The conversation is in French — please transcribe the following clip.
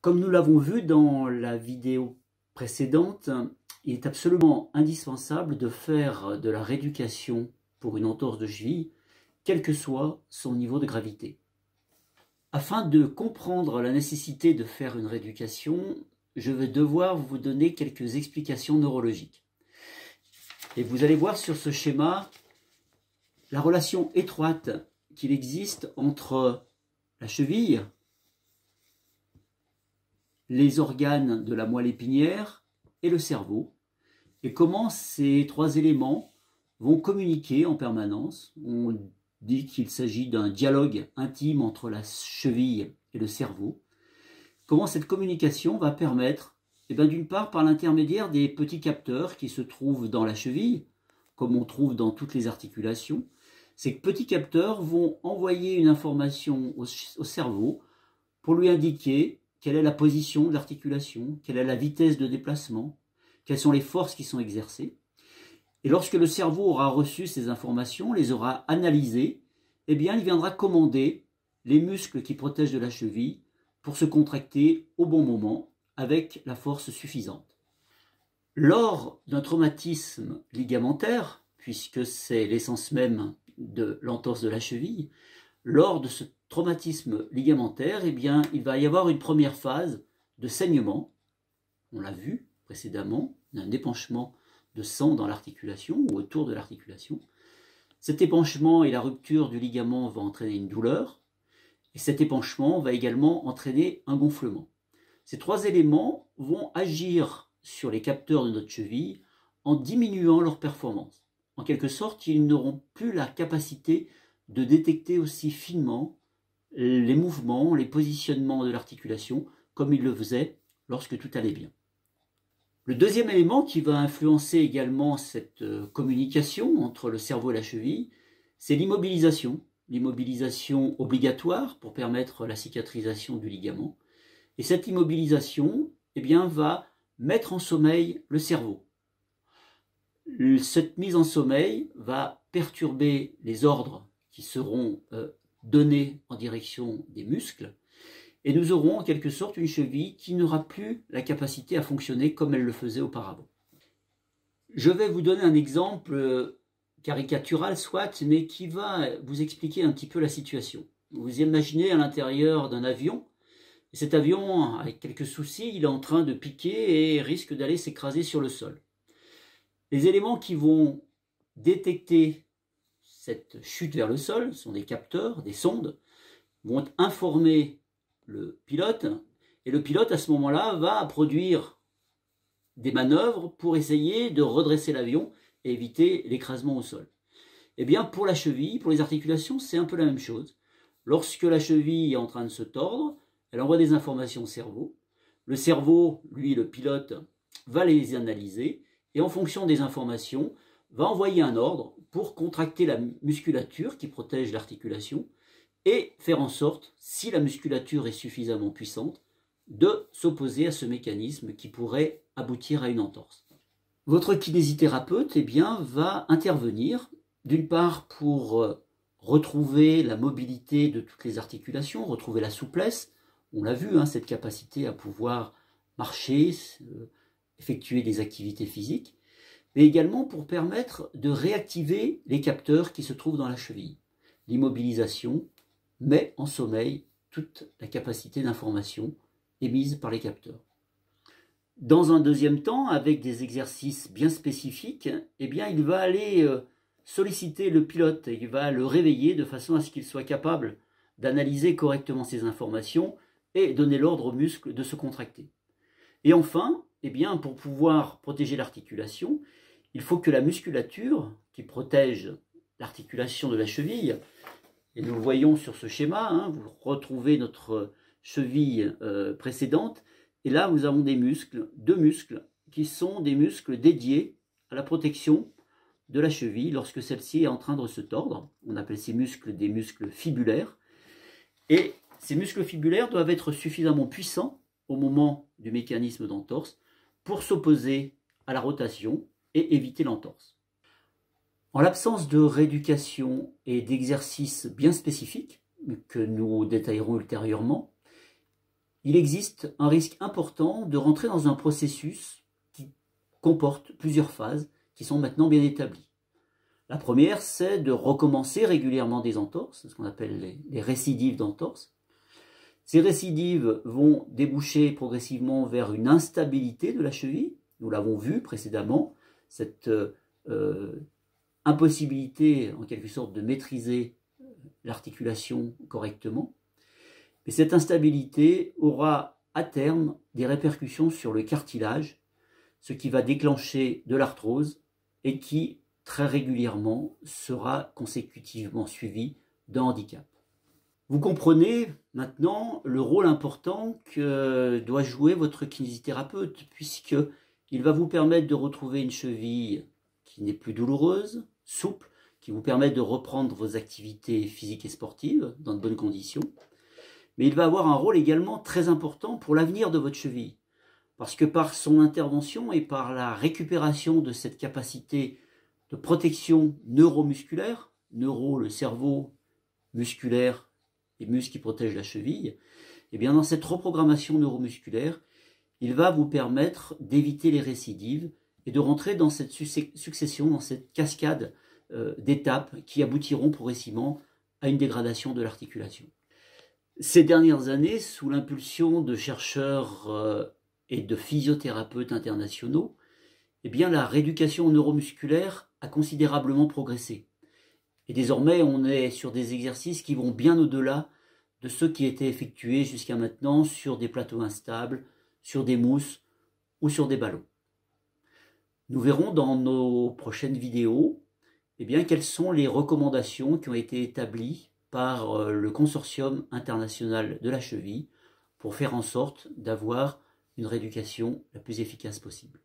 Comme nous l'avons vu dans la vidéo précédente, il est absolument indispensable de faire de la rééducation pour une entorse de cheville, quel que soit son niveau de gravité. Afin de comprendre la nécessité de faire une rééducation, je vais devoir vous donner quelques explications neurologiques. Et vous allez voir sur ce schéma la relation étroite qu'il existe entre la cheville, les organes de la moelle épinière et le cerveau, et comment ces trois éléments vont communiquer en permanence. On dit qu'il s'agit d'un dialogue intime entre la cheville et le cerveau. Comment cette communication va permettre, d'une part par l'intermédiaire des petits capteurs qui se trouvent dans la cheville, comme on trouve dans toutes les articulations. Ces petits capteurs vont envoyer une information au cerveau pour lui indiquer quelle est la position de l'articulation, quelle est la vitesse de déplacement, quelles sont les forces qui sont exercées. Et lorsque le cerveau aura reçu ces informations, les aura analysées, il viendra commander les muscles qui protègent de la cheville pour se contracter au bon moment avec la force suffisante. Lors d'un traumatisme ligamentaire, puisque c'est l'essence même de l'entorse de la cheville, lors de ce traumatisme ligamentaire, il va y avoir une première phase de saignement. On l'a vu précédemment, un épanchement de sang dans l'articulation ou autour de l'articulation. Cet épanchement et la rupture du ligament vont entraîner une douleur, et cet épanchement va également entraîner un gonflement. Ces trois éléments vont agir sur les capteurs de notre cheville en diminuant leur performance. En quelque sorte, ils n'auront plus la capacité de détecter aussi finement les mouvements, les positionnements de l'articulation, comme ils le faisaient lorsque tout allait bien. Le deuxième élément qui va influencer également cette communication entre le cerveau et la cheville, c'est l'immobilisation. L'immobilisation obligatoire pour permettre la cicatrisation du ligament. Et cette immobilisation va mettre en sommeil le cerveau. Cette mise en sommeil va perturber les ordres qui seront donnés en direction des muscles, et nous aurons en quelque sorte une cheville qui n'aura plus la capacité à fonctionner comme elle le faisait auparavant. Je vais vous donner un exemple caricatural soit, mais qui va vous expliquer un petit peu la situation. Vous imaginez à l'intérieur d'un avion, et cet avion, avec quelques soucis, il est en train de piquer et risque d'aller s'écraser sur le sol. Les éléments qui vont détecter cette chute vers le sol sont des capteurs, des sondes, vont informer le pilote, et le pilote à ce moment-là va produire des manœuvres pour essayer de redresser l'avion et éviter l'écrasement au sol. Pour la cheville, pour les articulations, c'est un peu la même chose. Lorsque la cheville est en train de se tordre, elle envoie des informations au cerveau. Le cerveau, lui, le pilote, va les analyser et en fonction des informations, va envoyer un ordre pour contracter la musculature qui protège l'articulation et faire en sorte, si la musculature est suffisamment puissante, de s'opposer à ce mécanisme qui pourrait aboutir à une entorse. Votre kinésithérapeute va intervenir, d'une part pour retrouver la mobilité de toutes les articulations, retrouver la souplesse. On l'a vu, cette capacité à pouvoir marcher, effectuer des activités physiques, mais également pour permettre de réactiver les capteurs qui se trouvent dans la cheville. L'immobilisation met en sommeil toute la capacité d'information émise par les capteurs. Dans un deuxième temps, avec des exercices bien spécifiques, il va aller solliciter le pilote, il va le réveiller de façon à ce qu'il soit capable d'analyser correctement ces informations et donner l'ordre aux muscles de se contracter. Et enfin, pour pouvoir protéger l'articulation, il faut que la musculature qui protège l'articulation de la cheville, et nous le voyons sur ce schéma, vous retrouvez notre cheville précédente, et là nous avons des muscles, deux muscles, qui sont des muscles dédiés à la protection de la cheville lorsque celle-ci est en train de se tordre. On appelle ces muscles des muscles fibulaires, et ces muscles fibulaires doivent être suffisamment puissants au moment du mécanisme d'entorse pour s'opposer à la rotation et éviter l'entorse. En l'absence de rééducation et d'exercices bien spécifiques, que nous détaillerons ultérieurement, il existe un risque important de rentrer dans un processus qui comporte plusieurs phases qui sont maintenant bien établies. La première, c'est de recommencer régulièrement des entorses, ce qu'on appelle les récidives d'entorse. Ces récidives vont déboucher progressivement vers une instabilité de la cheville. Nous l'avons vu précédemment, cette impossibilité en quelque sorte de maîtriser l'articulation correctement. Mais cette instabilité aura à terme des répercussions sur le cartilage, ce qui va déclencher de l'arthrose et qui très régulièrement sera consécutivement suivi d'un handicap. Vous comprenez maintenant le rôle important que doit jouer votre kinésithérapeute, puisqu'il va vous permettre de retrouver une cheville qui n'est plus douloureuse, souple, qui vous permet de reprendre vos activités physiques et sportives dans de bonnes conditions. Mais il va avoir un rôle également très important pour l'avenir de votre cheville, parce que par son intervention et par la récupération de cette capacité de protection neuromusculaire, neuro, le cerveau, musculaire, les muscles qui protègent la cheville, et bien dans cette reprogrammation neuromusculaire, il va vous permettre d'éviter les récidives et de rentrer dans cette succession, dans cette cascade d'étapes qui aboutiront progressivement à une dégradation de l'articulation. Ces dernières années, sous l'impulsion de chercheurs et de physiothérapeutes internationaux, eh bien, la rééducation neuromusculaire a considérablement progressé. Et désormais, on est sur des exercices qui vont bien au-delà de ceux qui étaient effectués jusqu'à maintenant sur des plateaux instables, sur des mousses ou sur des ballons. Nous verrons dans nos prochaines vidéos eh bien, quelles sont les recommandations qui ont été établies par le Consortium international de la cheville pour faire en sorte d'avoir une rééducation la plus efficace possible.